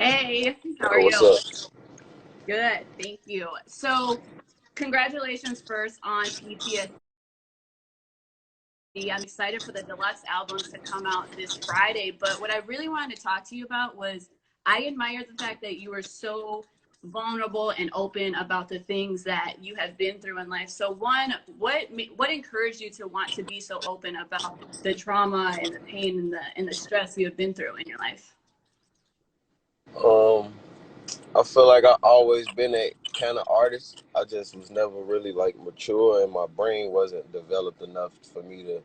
Hey, how are Oh, you? what's up? Good, thank you. So, congratulations first on PTSD. I'm excited for the deluxe album to come out this Friday. But what I really wanted to talk to you about was I admire the fact that you were so vulnerable and open about the things that you have been through in life. So, one, what encouraged you to want to be so open about the trauma and the pain and the stress you have been through in your life? Um, I feel like I always been that kind of artist. I just was never really like mature, and my brain wasn't developed enough for me to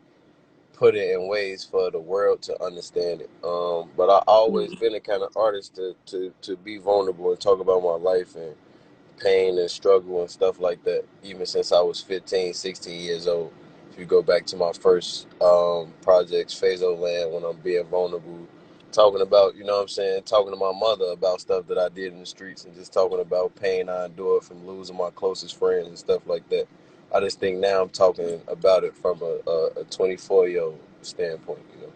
put it in ways for the world to understand it. But I always Mm, been the kind of artist to be vulnerable and talk about my life and pain and struggle and stuff like that. Even since I was 15, 16 years old. If you go back to my first projects, Phaso Land, when I'm being vulnerable, talking about, you know what I'm saying, talking to my mother about stuff that I did in the streets and just talking about pain I endured from losing my closest friends and stuff like that. I just think now I'm talking about it from a 24-year-old standpoint, you know.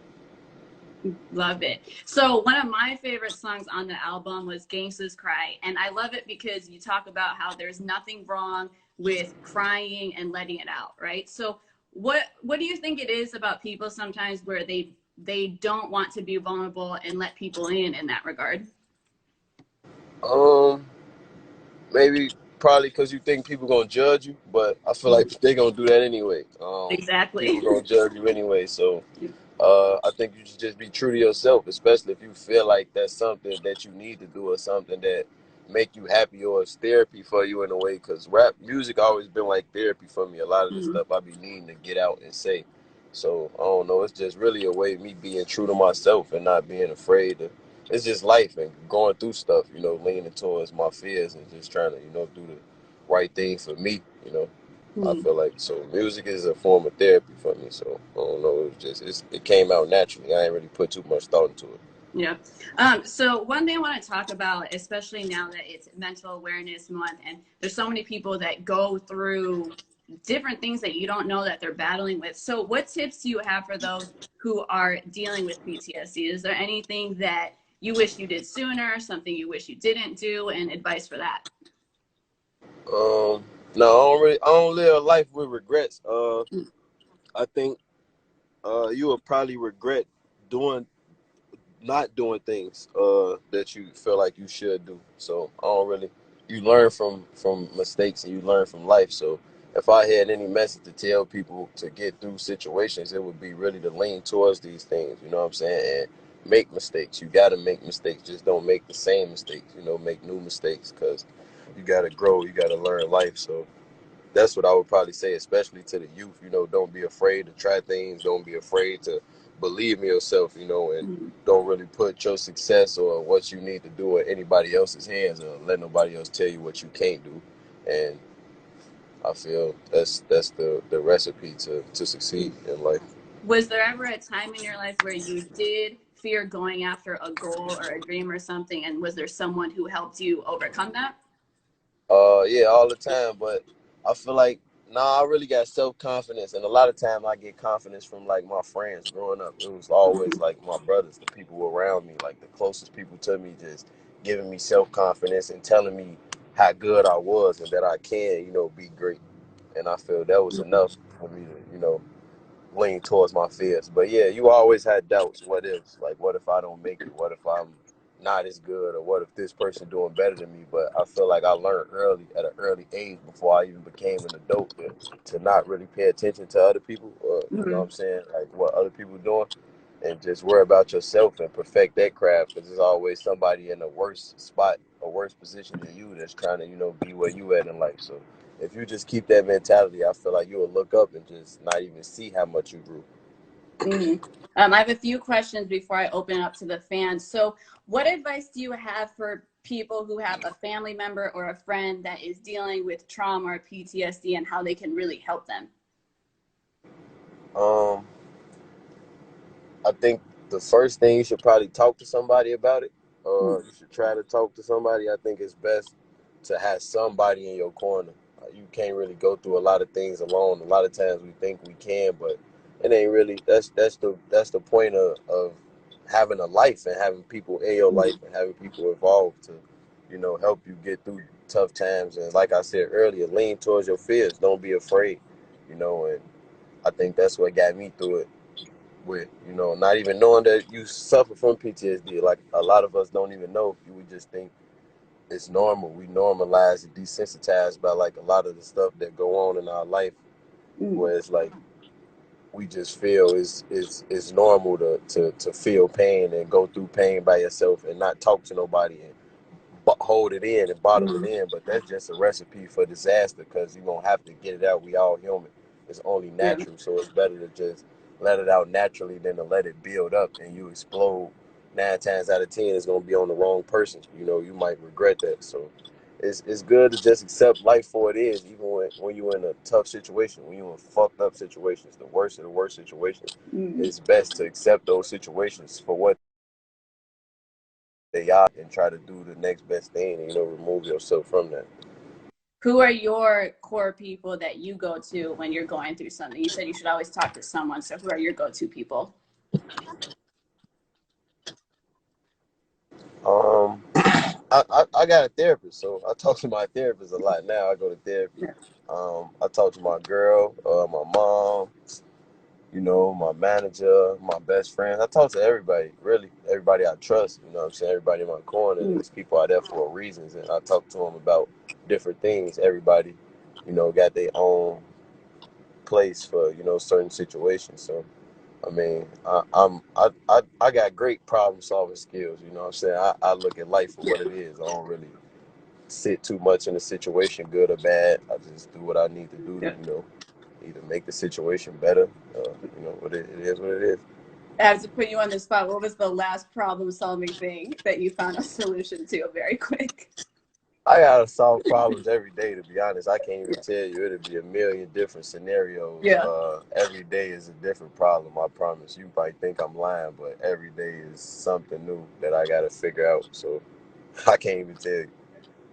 love it. So one of my favorite songs on the album was Gangsta's Cry. And I love it because you talk about how there's nothing wrong with crying and letting it out, right? So what do you think it is about people sometimes where they don't want to be vulnerable and let people in that regard? Um, Maybe probably because you think people gonna judge you, but I feel like they gonna do that anyway. People Exactly. gonna judge you anyway, so I think you should just be true to yourself, especially if you feel like that's something that you need to do or something that make you happy or it's therapy for you in a way. Because rap music always been like therapy for me. A lot of the Mhm. stuff I be needing to get out and say. So I don't know. It's just really a way of me being true to myself and not being afraid to. It's just life and going through stuff, you know, leaning towards my fears and just trying to, you know, do the right thing for me, you know. I Mhm. feel like so music is a form of therapy for me. So I don't know. It came out naturally. I ain't really put too much thought into it. Yeah. So one thing I want to talk about, especially now that it's Mental Awareness Month, and there's so many people that go through different things that you don't know that they're battling with. So what tips do you have for those who are dealing with PTSD? Is there anything that you wish you did sooner, something you wish you didn't do, and advice for that? No, I don't live a life with regrets. I think you will probably regret doing not doing things that you feel like you should do. So I don't really. You learn from mistakes and you learn from life. So if I had any message to tell people to get through situations, it would be really to lean towards these things. You know what I'm saying? And make mistakes. You got to make mistakes. Just don't make the same mistakes. You know, make new mistakes because you got to grow. You got to learn life. So that's what I would probably say, especially to the youth. You know, don't be afraid to try things. Don't be afraid to believe in yourself. You know, and Mhm. don't really put your success or what you need to do in anybody else's hands, or let nobody else tell you what you can't do. And I feel that's the recipe to succeed in life. Was there ever a time in your life where you did fear going after a goal or a dream or something, and was there someone who helped you overcome that? Yeah, all the time. But I feel like I really got self confidence, and a lot of time I get confidence from like my friends growing up. It was always like my brothers, the people around me, like the closest people to me, just giving me self confidence and telling me how good I was and that I can, you know, be great. And I feel that was enough for me to, you know, lean towards my fears. But yeah, you always had doubts. What ifs? Like, what if I don't make it? What if I'm not as good? Or what if this person doing better than me? But I feel like I learned early at an early age before I even became an adult to not really pay attention to other people. You know what Mhm. I'm saying? Like what other people doing. And just worry about yourself and perfect that craft because there's always somebody in a worse spot, a worse position than you that's trying to, you know, be where you at in life. So if you just keep that mentality, I feel like you will look up and just not even see how much you grew. Mhm. I have a few questions before I open it up to the fans. So, what advice do you have for people who have a family member or a friend that is dealing with trauma or PTSD and how they can really help them? Um, I think the first thing you should probably talk to somebody about it. You should try to talk to somebody. I think it's best to have somebody in your corner. You can't really go through a lot of things alone. A lot of times we think we can, but it ain't really. That's the point of having a life and having people in your life and having people involved to, help you get through tough times. And like I said earlier, lean towards your fears. Don't be afraid, and I think that's what got me through it with, not even knowing that you suffer from PTSD. Like a lot of us don't even know. You would just think it's normal. We normalize and desensitized by like a lot of the stuff that go on in our life, where it's like we just feel is normal to feel pain and go through pain by yourself and not talk to nobody and hold it in and bottle it in. But that's just a recipe for disaster, because you're gonna have to get it out. We all human. It's only natural, so it's better to just let it out naturally than to let it build up and you explode. 9 times out of 10, it's gonna be on the wrong person. You might regret that. So it's good to just accept life for it is, even when you're in a tough situation, when you're in fucked up situations, the worst of the worst situations. It's best to accept those situations for what they are and try to do the next best thing and, remove yourself from that. Who are your core people that you go to when you're going through something? You said you should always talk to someone. So who are your go-to people? I got a therapist, so I talk to my therapist a lot now. I go to therapy. I talk to my girl, my mom, my manager, my best friends. I talk to everybody, really, everybody I trust. You know what I'm saying? Everybody in my corner. These people are there for reasons, and I talk to them about different things. Everybody, got their own place for certain situations. So I mean, I got great problem solving skills. You know what I'm saying? I look at life for what it is. I don't really sit too much in a situation, good or bad. I just do what I need to do to, either make the situation better. What it is what it is. I have to put you on the spot. What was the last problem solving thing that you found a solution to very quick? I gotta solve problems every day, to be honest. I can't even tell you. It'll be a million different scenarios. Yeah. Every day is a different problem, I promise. You might think I'm lying, but every day is something new that I gotta figure out. So I can't even tell you.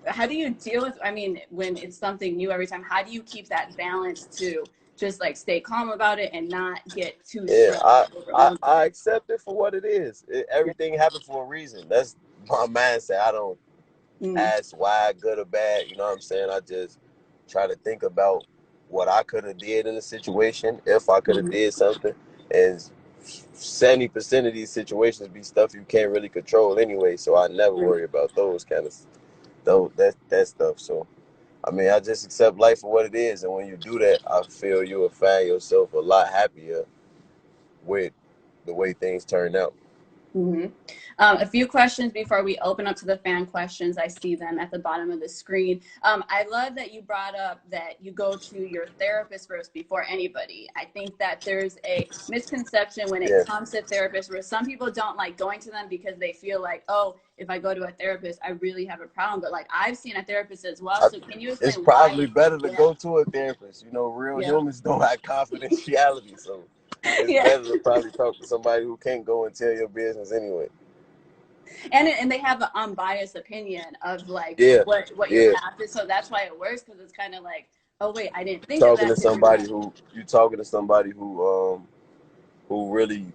How do you deal with, I mean, when it's something new every time, how do you keep that balance to just like stay calm about it and not get too Yeah, stressed I, I, over I accept it for what it is. Everything happened for a reason. That's my mindset. I don't ask why, good or bad. You know what I'm saying? I just try to think about what I could have did in the situation, if I could have did something. And 70% of these situations be stuff you can't really control anyway. So I never worry about those kind of that stuff. So I mean, I just accept life for what it is, and when you do that, I feel you will find yourself a lot happier with the way things turned out. A few questions before we open up to the fan questions. I see them at the bottom of the screen. I love that you brought up that you go to your therapist first before anybody. I think that there's a misconception when it comes to therapists where some people don't like going to them because they feel like, oh, if I go to a therapist, I really have a problem. But like I've seen a therapist as well. So can you explain It's probably why? better to go to a therapist. Real humans don't have confidentiality, so it's better to probably talk to somebody who can't go and tell your business anyway. And they have an unbiased opinion of like what you're after, so that's why it works, because it's kind of like, oh wait, I didn't think of Talking that. to somebody who you talking to somebody who really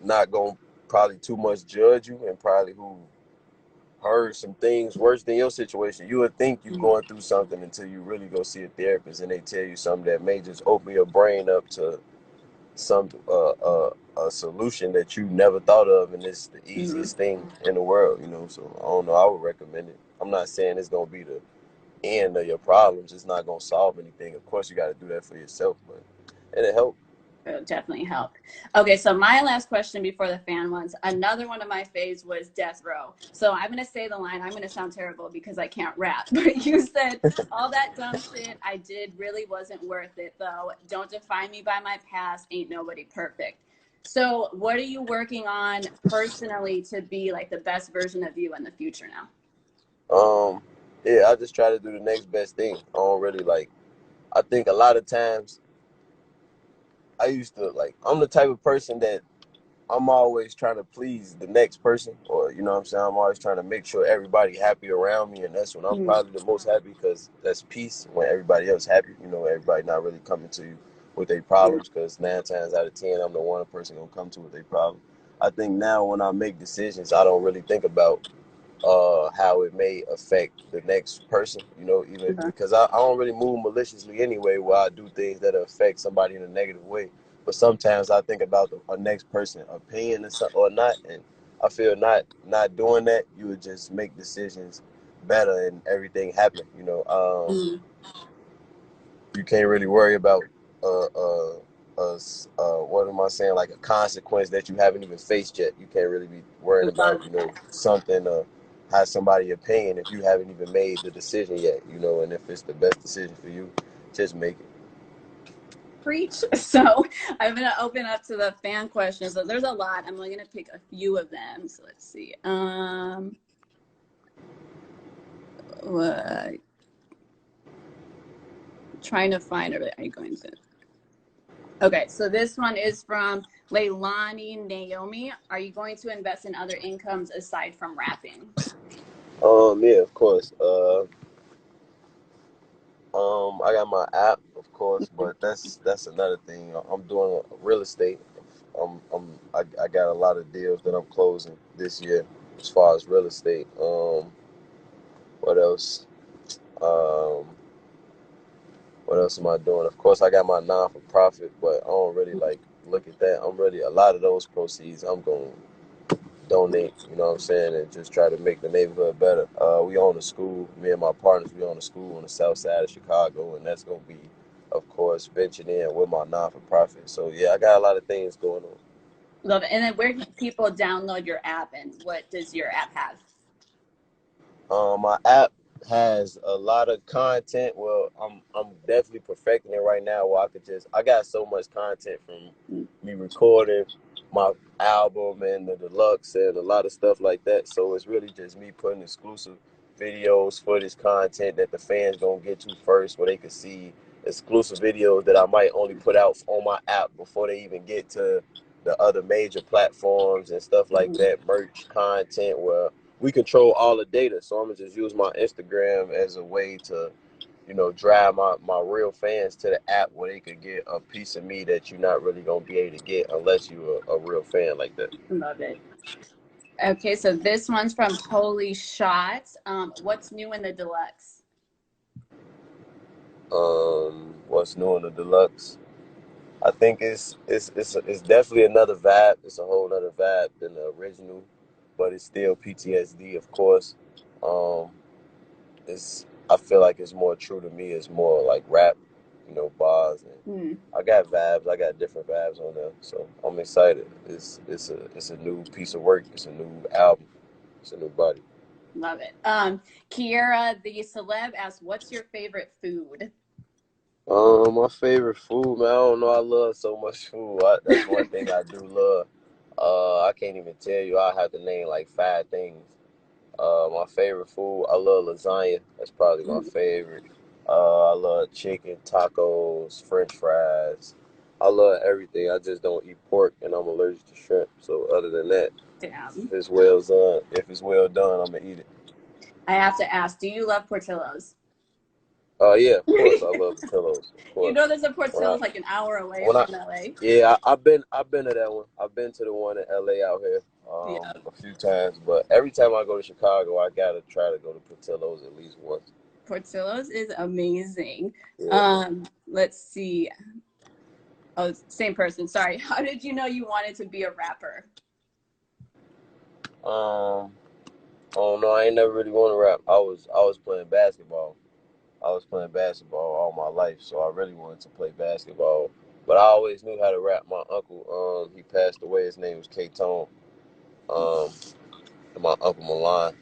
not gonna probably too much judge you, and probably who heard some things worse than your situation. You would think you're going through something until you really go see a therapist and they tell you something that may just open your brain up to some a solution that you never thought of, and it's the easiest thing in the world. So I don't know, I would recommend it. I'm not saying it's gonna be the end of your problems. It's not gonna solve anything. Of course you got to do that for yourself, but it'll help. It'll definitely help. Okay, so my last question before the fan ones. Another one of my faves was death row. So I'm gonna say the line. I'm gonna sound terrible because I can't rap, but you said all that dumb shit I did really wasn't worth it, though. Don't define me by my past. Ain't nobody perfect. So what are you working on personally to be like the best version of you in the future now? Yeah, I just try to do the next best thing. I don't really like. I think a lot of times I used to like. I'm the type of person that I'm always trying to please the next person, or you know what I'm saying. I'm always trying to make sure everybody happy around me, and that's when I'm probably the most happy, because that's peace. When everybody else happy, everybody not really coming to you with their problems, because 9 times out of 10, I'm the one person gonna come to with their problem. I think now when I make decisions, I don't really think about how it may affect the next person, even Okay. because I don't really move maliciously anyway, where I do things that affect somebody in a negative way. But sometimes I think about a next person opinion or not, and I feel not doing that, you would just make decisions better and everything happen. Mm, You can't really worry about what am I saying, like a consequence that you haven't even faced yet. You can't really be worrying about love something has somebody opinion if you haven't even made the decision yet. And if it's the best decision for you, just make it. preach. So I'm gonna open up to the fan questions. So there's a lot. I'm only gonna pick a few of them. So let's see. What, trying to find it. Are you going to? Okay, so this one is from Leilani Naomi. Are you going to invest in other incomes aside from rapping? Yeah, of course. I got my app, of course, but that's another thing. I'm doing real estate. I got a lot of deals that I'm closing this year as far as real estate. What else? Um, what else am I doing? Of course, I got my non for profit, but I don't really like look at that. I'm really a lot of those proceeds I'm going to donate. You know what I'm saying, and just try to make the neighborhood better. We own a school. Me and my partners, we own a school on the south side of Chicago, and that's going to be, of course, ventured in with my non for profit. So yeah, I got a lot of things going on. Love it. And then where can people download your app and what does your app have? My app has a lot of content. Well, I'm definitely perfecting it right now. Where I got so much content from me recording my album and the deluxe and a lot of stuff like that. So it's really just me putting exclusive videos for this content that the fans gonna get to first, where they can see exclusive videos that I might only put out on my app before they even get to the other major platforms and stuff like Mhm. that. Merch content where we control all the data. So I'm gonna just use my Instagram as a way to, drive my real fans to the app where they could get a piece of me that you're not really gonna be able to get unless you're a real fan like that. Love it. Okay, so this one's from Holy Shots. What's new in the deluxe? What's new in the deluxe? I think it's definitely another vibe. It's a whole other vibe than the original, but it's still PTSD, of course. Um, I feel like it's more true to me. It's more like rap, bars, and Hmm, I got vibes. I got different vibes on there, so I'm excited. It's a new piece of work. It's a new album. It's a new body. love it. Kiera the celeb asks, "What's your favorite food?" My favorite food, man. I don't know. I love so much food. That's one thing I do love. I can't even tell you. I have to name like five things. My favorite food, I love lasagna. That's probably my favorite. I love chicken, tacos, French fries. I love everything. I just don't eat pork, and I'm allergic to shrimp. So other than that, Damn. if it's well done, I'm gonna eat it. I have to ask, do you love Portillo's? Yeah, of course, I love the pillows. Of You course. know there's a When I Portillo's like an hour away when I from LA. Yeah, I've been to that one. I've been to the one in LA out here Yeah. a few times, but every time I go to Chicago, I gotta try to go to Portillo's at least once. Portillo's is amazing. Yeah. Let's see. Oh, same person. Sorry. How did you know you wanted to be a rapper? Um. Oh no, I ain't never really want to rap. I was playing basketball. I was playing basketball all my life, so I really wanted to play basketball. But I always knew how to rap. My uncle, he passed away. His name was K Tone. Um, and my uncle Milan.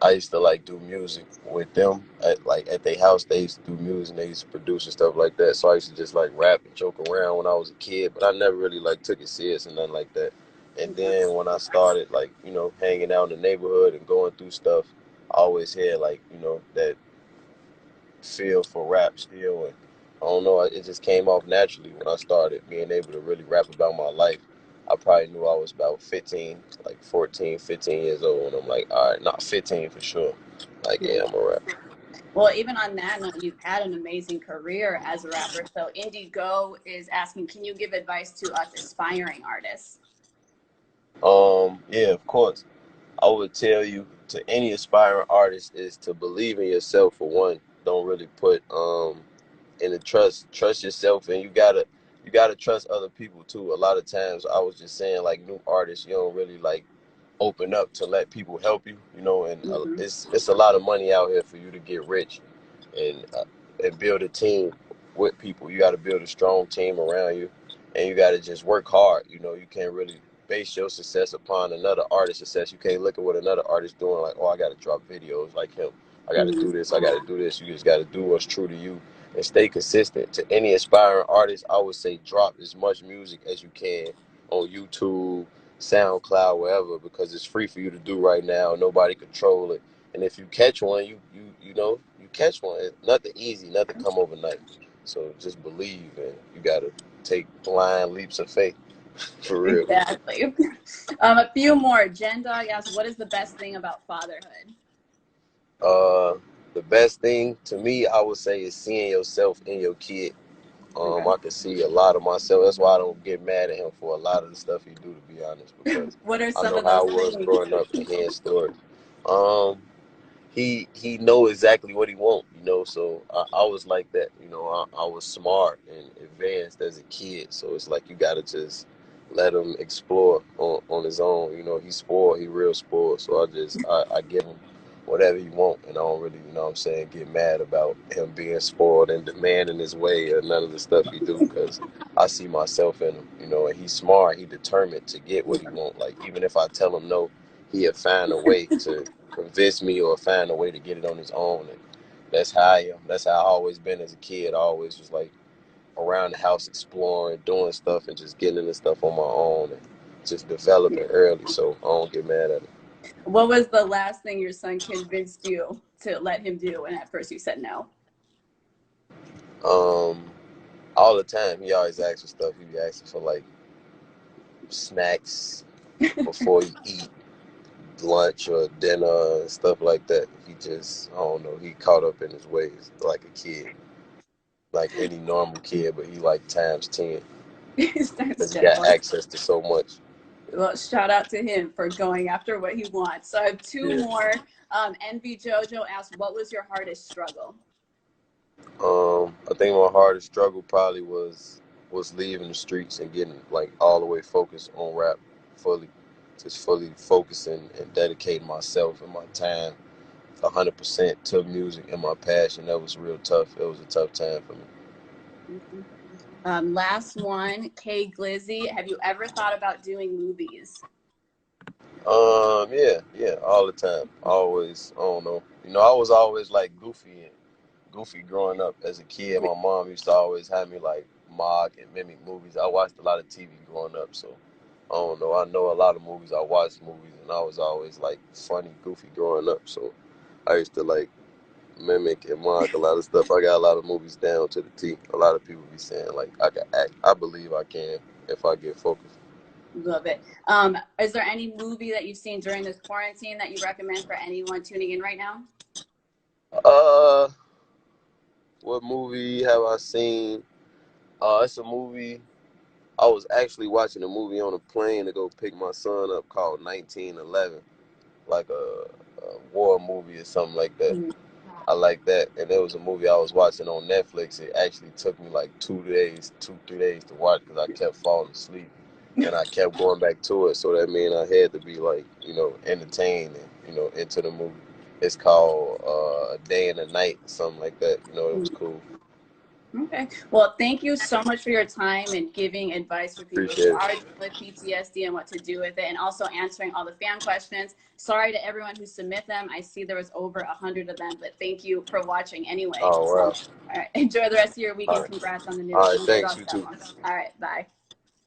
I used to like do music with them at their house. They used to do music, they used to produce and stuff like that. So I used to just like rap and joke around when I was a kid, but I never really like took it serious and nothing like that. And then when I started like hanging out in the neighborhood and going through stuff, I always had like that feel for rap still, and I don't know, it just came off naturally when I started being able to really rap about my life. I probably knew I was about 15, like 14, 15 years old, and I'm like, all right, not 15 for sure. Like, Yeah. yeah, I'm a rap. Well, even on that note, you've had an amazing career as a rapper. So Indigo is asking, can you give advice to us aspiring artists? Yeah, of course. I would tell you to any aspiring artist is to believe in yourself for one. Don't really put in the trust yourself, and you gotta trust other people too. A lot of times I was just saying, like, new artists, you don't really like open up to let people help you, and Mm-hmm. it's a lot of money out here for you to get rich and build a team with people. You got to build a strong team around you, and you got to just work hard. You can't really base your success upon another artist's success. You can't look at what another artist doing like, oh, I got to drop videos like him. I got to do this. I got to do this. You just got to do what's true to you and stay consistent. To any aspiring artist, I would say drop as much music as you can on YouTube, SoundCloud, wherever, because it's free for you to do right now. Nobody control it. And if you catch one, you catch one. Nothing easy, nothing come overnight. So just believe, and you gotta take blind leaps of faith for real. Exactly. A few more. Jen Dog asks, what is the best thing about fatherhood? Uh, the best thing to me, I would say, is seeing yourself in your kid. Okay. I can see a lot of myself. That's why I don't get mad at him for a lot of the stuff he do, to be honest, because What are I some know of those how I was things? growing up and hearing stories. Um, he know exactly what he want, so I was like that. I was smart and advanced as a kid, so it's like you gotta just let him explore on his own. He's spoiled, he real spoiled, so I give him whatever he want, and I don't really, what I'm saying, get mad about him being spoiled and demanding his way or none of the stuff he do, because I see myself in him, and he's smart, he determined to get what he want. Like, even if I tell him no, he'll find a way to convince me or find a way to get it on his own. And that's how I am. That's how I always been as a kid. I always was like around the house exploring, doing stuff, and just getting into stuff on my own and just developing early. So I don't get mad at it. What was the last thing your son convinced you to let him do, and at first you said no? Um, all the time, he always asks for stuff. He be asking for like snacks before you eat lunch or dinner and stuff like that. He just, I don't know, he caught up in his ways like a kid, like any normal kid, but he like times 10. That's Because he got Jen. access to so much. Well, shout out to him for going after what he wants. So I have two Yeah. more. Envy Jojo asked, what was your hardest struggle? I think my hardest struggle probably was leaving the streets and getting like all the way focused on rap fully, just fully focusing and dedicating myself and my time 100% to music and my passion. That was real tough. It was a tough time for me. Last one, Kay Glizzy. Have you ever thought about doing movies? Yeah, all the time. Always, I don't know. I was always like goofy growing up as a kid. My mom used to always have me like mock and mimic movies. I watched a lot of TV growing up, so I don't know. I know a lot of movies. I watched movies, and I was always like funny, goofy growing up. So I used to like mimic and mock a lot of stuff. I got a lot of movies down to the T. A lot of people be saying like I can act. I believe I can if I get focused. Love it. Is there any movie that you've seen during this quarantine that you recommend for anyone tuning in right now? Uh, what movie have I seen? It's a movie. I was actually watching a movie on a plane to go pick my son up called 1911, like a war movie or something like that. Mhm. I like that. And there was a movie I was watching on Netflix. It actually took me like 2, 3 days to watch because I kept falling asleep and I kept going back to it. So that meant I had to be like, entertained and, into the movie. It's called A Day and a Night, something like that. It was cool. Okay. Well, thank you so much for your time and giving advice for people who Appreciate are it. dealing with PTSD and what to do with it, and also answering all the fan questions. Sorry to everyone who submit them. I see there was over 100 of them, but thank you for watching anyway. Oh, wow. All right. Enjoy the rest of your All weekend. right. Congrats on the All news. right. You Thanks. rock You that too. one. All right. Bye.